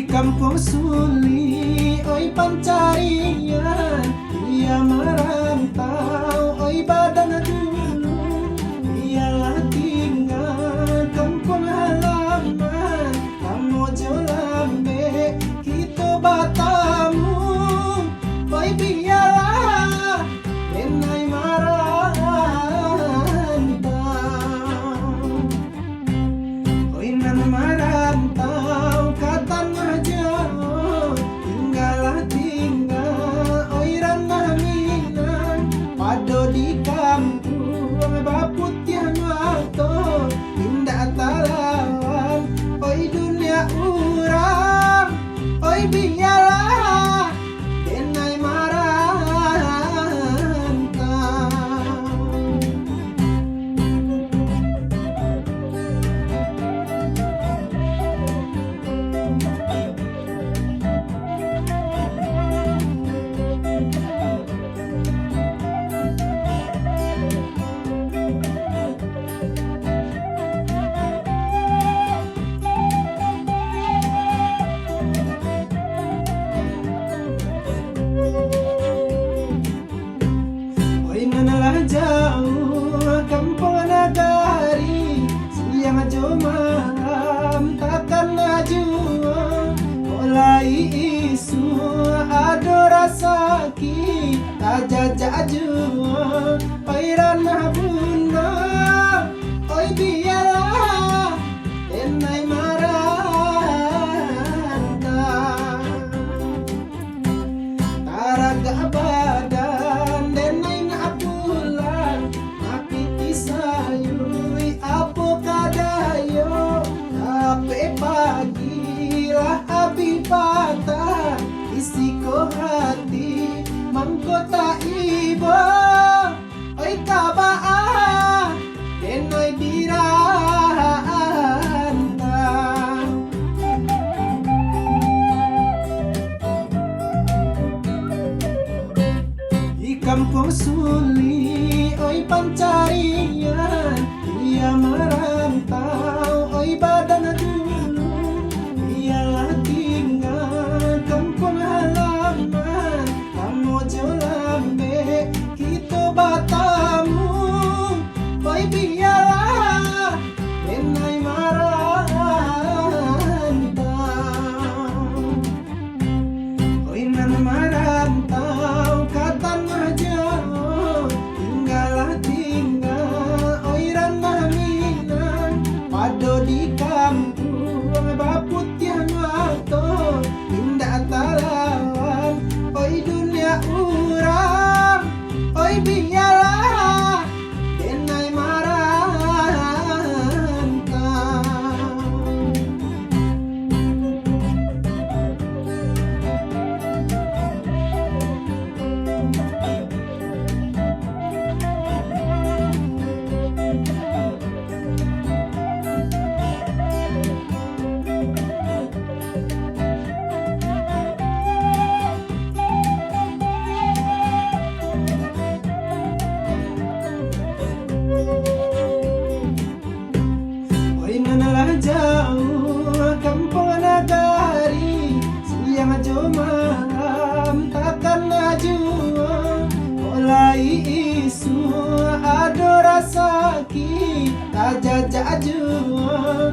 kampung Suli, oi pancarian, dia merantau, oi badan dulu, dialah tinggal kampung halaman, kamu jolambe, kita batamu, oi biarlah, denai marantau, oi nan marantau, kata ngajau, tinggal oi ranah minang, pado di kampung, baput yang mato, indah talawan, oi dunia urang, oi biarlah, denai marantau. Oi nanalah jauh kampung nagari, siang jo malam takkan najua, mulai isu ado rasa ki tajajak jua, oi ranah bunda, oi biarlah, denai marantau, taraga badan denai na bulan, maki sayui apo kadayo, tape pagi lah abi patah, isiko hati mangkota ibo, oi kabaa, denai dirantau. Di kampung Suli, oi pancarian, dia merantau, oi badan dulu, dialah tinggal kampung halaman, kamu jolambe, kita batamu, oi biarlah, denai marantau, oi nan marantau, kata ngajau, tinggal oi ranah minang, pado di kampung, baput yang mato, indah talawan, oi dunia urang, oi biarlah, denai marantau. Oi nanalah jauh kampung nagari, siang jo malam takkan najua, mulai isu ado rasa ki tajajak jua,